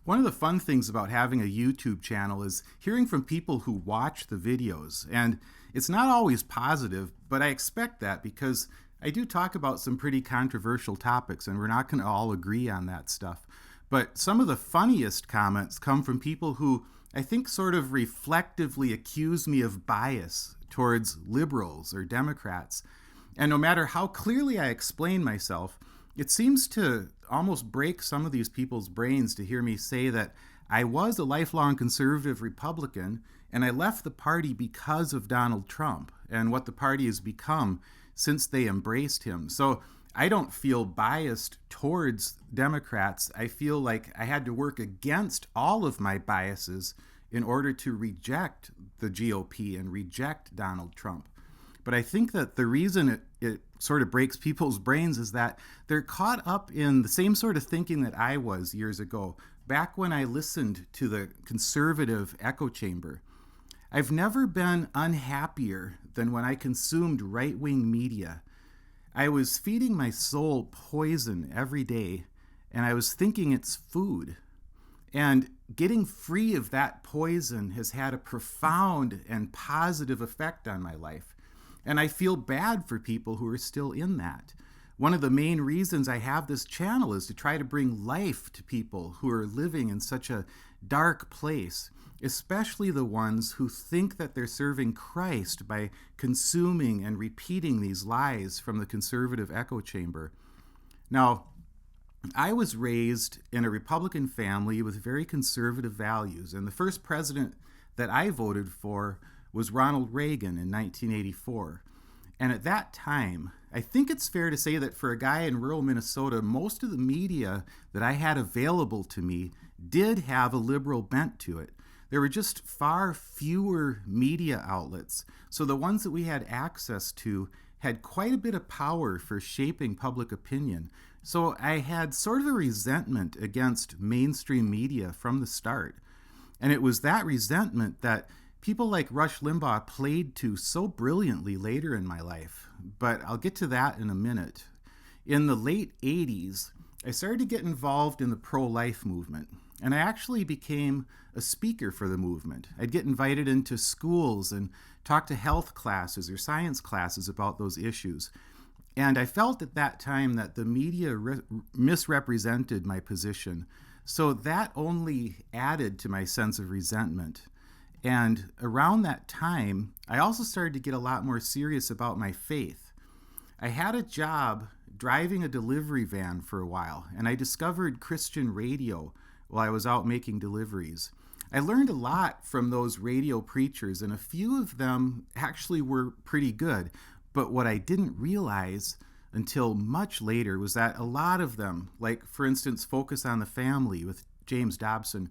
One of the fun things about having a YouTube channel is hearing from people who watch the videos. And it's not always positive, but I expect that because I do talk about some pretty controversial topics, and we're not going to all agree on that stuff. But some of the funniest comments come from people who I think sort of reflectively accuse me of bias towards liberals or Democrats. And no matter how clearly I explain myself, it seems to almost break some of these people's brains to hear me say that I was a lifelong conservative Republican and I left the party because of Donald Trump and what the party has become since they embraced him. So I don't feel biased towards Democrats. I feel like I had to work against all of my biases in order to reject the GOP and reject Donald Trump. But I think that the reason it sort of breaks people's brains is that they're caught up in the same sort of thinking that I was years ago, back when I listened to the conservative echo chamber. I've never been unhappier than when I consumed right-wing media. I was feeding my soul poison every day, and I was thinking it's food. And getting free of that poison has had a profound and positive effect on my life. And I feel bad for people who are still in that. One of the main reasons I have this channel is to try to bring life to people who are living in such a dark place, especially the ones who think that they're serving Christ by consuming and repeating these lies from the conservative echo chamber. Now, I was raised in a Republican family with very conservative values, and the first president that I voted for was Ronald Reagan in 1984. And at that time, I think it's fair to say that for a guy in rural Minnesota, most of the media that I had available to me did have a liberal bent to it. There were just far fewer media outlets, so the ones that we had access to had quite a bit of power for shaping public opinion. So I had sort of a resentment against mainstream media from the start. And it was that resentment that people like Rush Limbaugh played to so brilliantly later in my life, but I'll get to that in a minute. In the late 80s, I started to get involved in the pro-life movement, and I actually became a speaker for the movement. I'd get invited into schools and talk to health classes or science classes about those issues. And I felt at that time that the media misrepresented my position, so that only added to my sense of resentment. And around that time, I also started to get a lot more serious about my faith. I had a job driving a delivery van for a while, and I discovered Christian radio while I was out making deliveries. I learned a lot from those radio preachers, and a few of them actually were pretty good. But what I didn't realize until much later was that a lot of them, like for instance, Focus on the Family with James Dobson,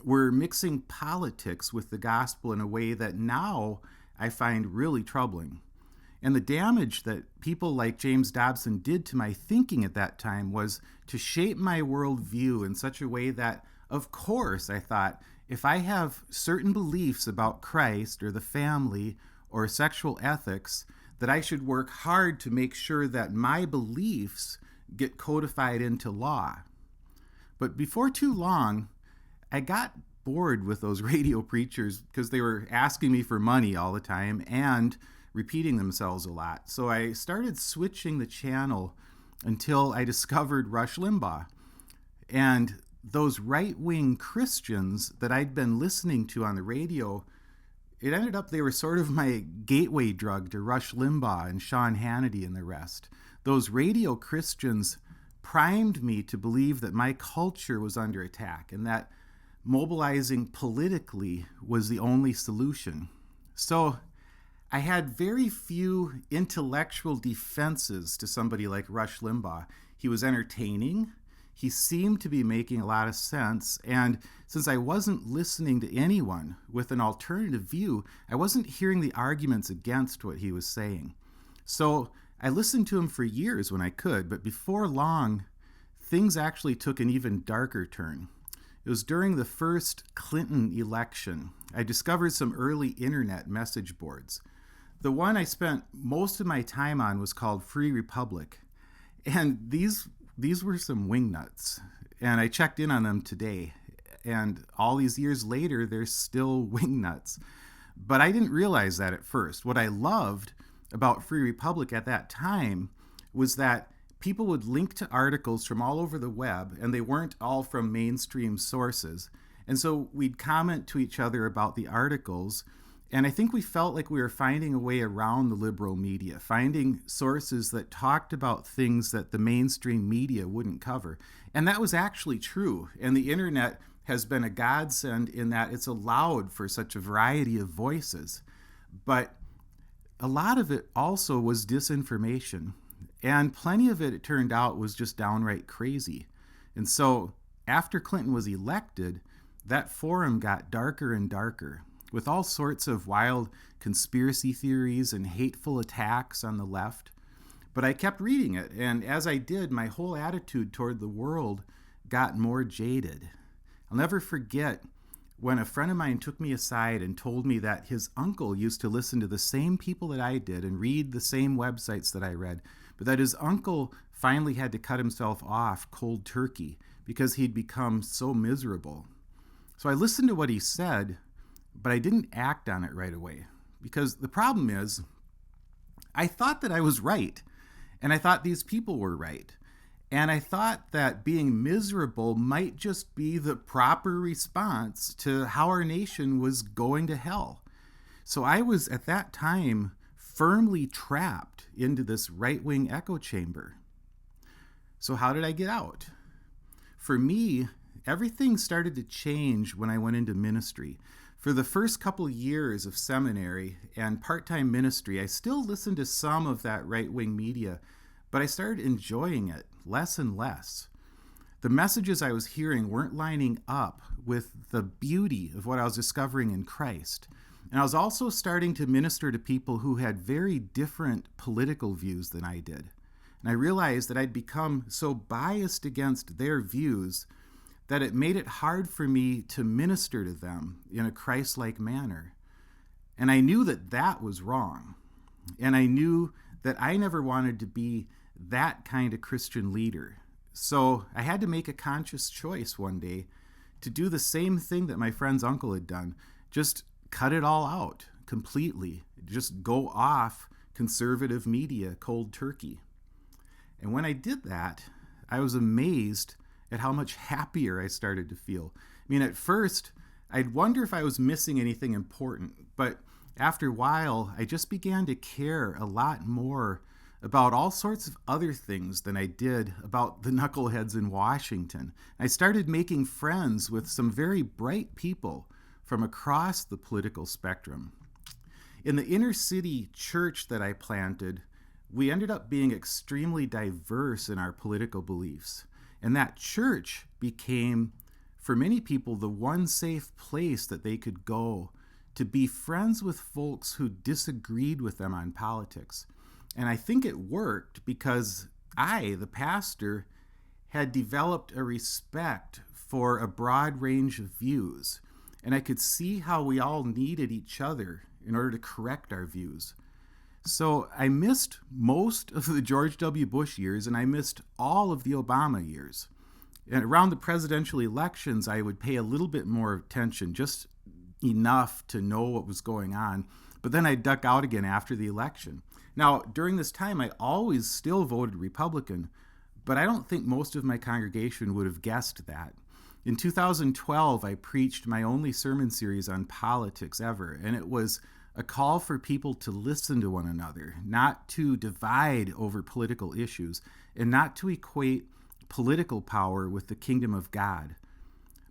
were mixing politics with the gospel in a way that now I find really troubling. And the damage that people like James Dobson did to my thinking at that time was to shape my worldview in such a way that, of course, I thought, if I have certain beliefs about Christ or the family or sexual ethics, that I should work hard to make sure that my beliefs get codified into law. But before too long, I got bored with those radio preachers because they were asking me for money all the time and repeating themselves a lot. So I started switching the channel until I discovered Rush Limbaugh. And those right-wing Christians that I'd been listening to on the radio, it ended up they were sort of my gateway drug to Rush Limbaugh and Sean Hannity and the rest. Those radio Christians primed me to believe that my culture was under attack and that mobilizing politically was the only solution. So I had very few intellectual defenses to somebody like Rush Limbaugh. He was entertaining. He seemed to be making a lot of sense. And since I wasn't listening to anyone with an alternative view, I wasn't hearing the arguments against what he was saying. So I listened to him for years when I could, but before long, things actually took an even darker turn. It was during the first Clinton election. I discovered some early internet message boards. The one I spent most of my time on was called Free Republic. And these were some wingnuts. And I checked in on them today. and all these years later, they're still wingnuts. But I didn't realize that at first. What I loved about Free Republic at that time was that people would link to articles from all over the web, and they weren't all from mainstream sources. And so we'd comment to each other about the articles, and I think we felt like we were finding a way around the liberal media, finding sources that talked about things that the mainstream media wouldn't cover. And that was actually true. And the internet has been a godsend in that it's allowed for such a variety of voices. But a lot of it also was disinformation. And plenty of it, it turned out, was just downright crazy. And so after Clinton was elected, that forum got darker and darker, with all sorts of wild conspiracy theories and hateful attacks on the left. But I kept reading it, and as I did, my whole attitude toward the world got more jaded. I'll never forget when a friend of mine took me aside and told me that his uncle used to listen to the same people that I did and read the same websites that I read, but that his uncle finally had to cut himself off cold turkey because he'd become so miserable. So I listened to what he said, but I didn't act on it right away, because the problem is I thought that I was right, and I thought these people were right, and I thought that being miserable might just be the proper response to how our nation was going to hell. So I was at that time firmly trapped into this right-wing echo chamber. So how did I get out? For me, everything started to change when I went into ministry. For the first couple years of seminary and part-time ministry, I still listened to some of that right-wing media, but I started enjoying it less and less. The messages I was hearing weren't lining up with the beauty of what I was discovering in Christ. And I was also starting to minister to people who had very different political views than I did. And I realized that I'd become so biased against their views that it made it hard for me to minister to them in a Christ-like manner. And I knew that that was wrong. And I knew that I never wanted to be that kind of Christian leader. So I had to make a conscious choice one day to do the same thing that my friend's uncle had done. Just cut it all out completely. Just go off conservative media cold turkey. And when I did that, I was amazed at how much happier I started to feel. I mean, at first, I'd wonder if I was missing anything important, but after a while, I just began to care a lot more about all sorts of other things than I did about the knuckleheads in Washington. I started making friends with some very bright people from across the political spectrum. In the inner city church that I planted, we ended up being extremely diverse in our political beliefs. And that church became, for many people, the one safe place that they could go to be friends with folks who disagreed with them on politics. And I think it worked because I, the pastor, had developed a respect for a broad range of views. And I could see how we all needed each other in order to correct our views. So I missed most of the George W. Bush years, and I missed all of the Obama years. And around the presidential elections, I would pay a little bit more attention, just enough to know what was going on. But then I'd duck out again after the election. Now, during this time, I always still voted Republican, but I don't think most of my congregation would have guessed that. In 2012, I preached my only sermon series on politics ever, and it was a call for people to listen to one another, not to divide over political issues, and not to equate political power with the kingdom of God.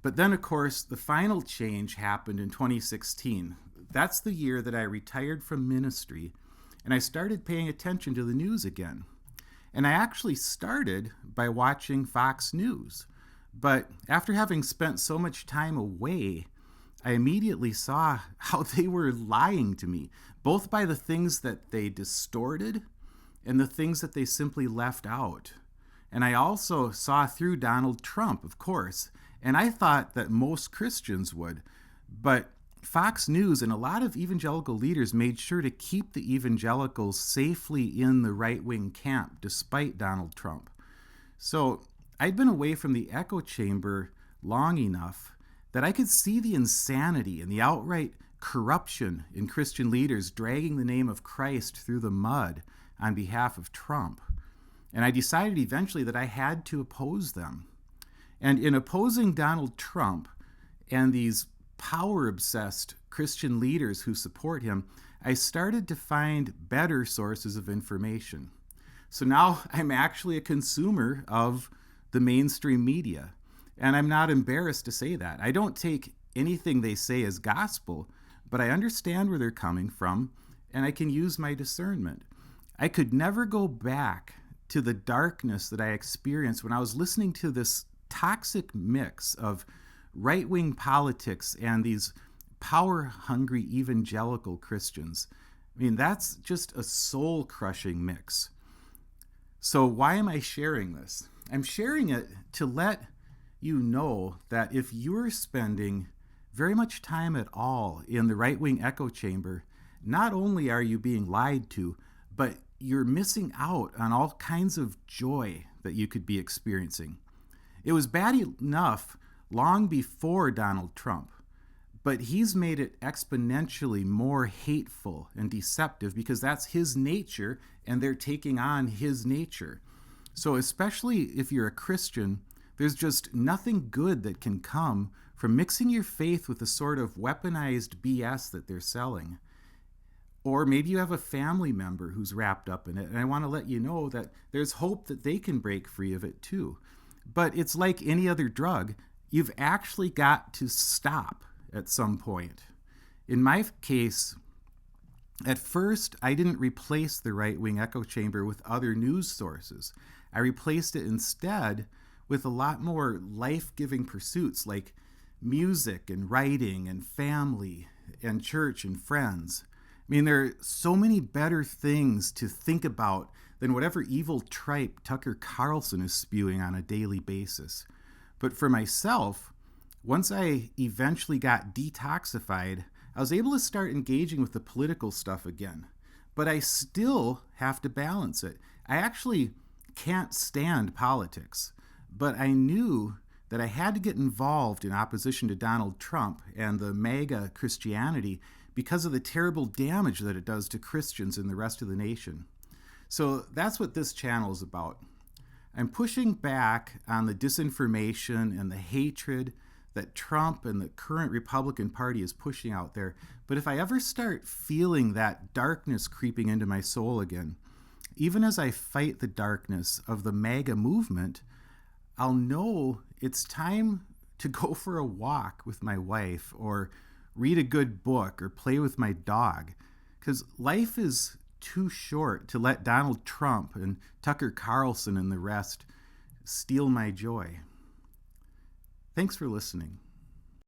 But then, of course, the final change happened in 2016. That's the year that I retired from ministry, and I started paying attention to the news again. And I actually started by watching Fox News. But after having spent so much time away, I immediately saw how they were lying to me, both by the things that they distorted and the things that they simply left out. And I also saw through Donald Trump, of course, and I thought that most Christians would. But Fox News and a lot of evangelical leaders made sure to keep the evangelicals safely in the right-wing camp, despite Donald Trump. So I'd been away from the echo chamber long enough that I could see the insanity and the outright corruption in Christian leaders dragging the name of Christ through the mud on behalf of Trump. And I decided eventually that I had to oppose them. And in opposing Donald Trump and these power-obsessed Christian leaders who support him, I started to find better sources of information. So now I'm actually a consumer of the mainstream media. And I'm not embarrassed to say that. I don't take anything they say as gospel, but I understand where they're coming from, and I can use my discernment. I could never go back to the darkness that I experienced when I was listening to this toxic mix of right-wing politics and these power-hungry evangelical Christians. I mean, that's just a soul-crushing mix. So why am I sharing this? I'm sharing it to let you know that if you're spending very much time at all in the right-wing echo chamber, not only are you being lied to, but you're missing out on all kinds of joy that you could be experiencing. It was bad enough long before Donald Trump, but he's made it exponentially more hateful and deceptive because that's his nature and they're taking on his nature. So especially if you're a Christian, there's just nothing good that can come from mixing your faith with the sort of weaponized BS that they're selling. Or maybe you have a family member who's wrapped up in it, and I want to let you know that there's hope that they can break free of it too. But it's like any other drug. You've actually got to stop at some point. In my case, at first, I didn't replace the right-wing echo chamber with other news sources. I replaced it instead with a lot more life-giving pursuits like music and writing and family and church and friends. I mean, there are so many better things to think about than whatever evil tripe Tucker Carlson is spewing on a daily basis. But for myself, once I eventually got detoxified, I was able to start engaging with the political stuff again. But I still have to balance it. I actually can't stand politics, but I knew that I had to get involved in opposition to Donald Trump and the MAGA Christianity because of the terrible damage that it does to Christians and the rest of the nation. So that's what this channel is about. I'm pushing back on the disinformation and the hatred that Trump and the current Republican Party is pushing out there. But if I ever start feeling that darkness creeping into my soul again, even as I fight the darkness of the MAGA movement, I'll know it's time to go for a walk with my wife or read a good book or play with my dog. Because life is too short to let Donald Trump and Tucker Carlson and the rest steal my joy. Thanks for listening.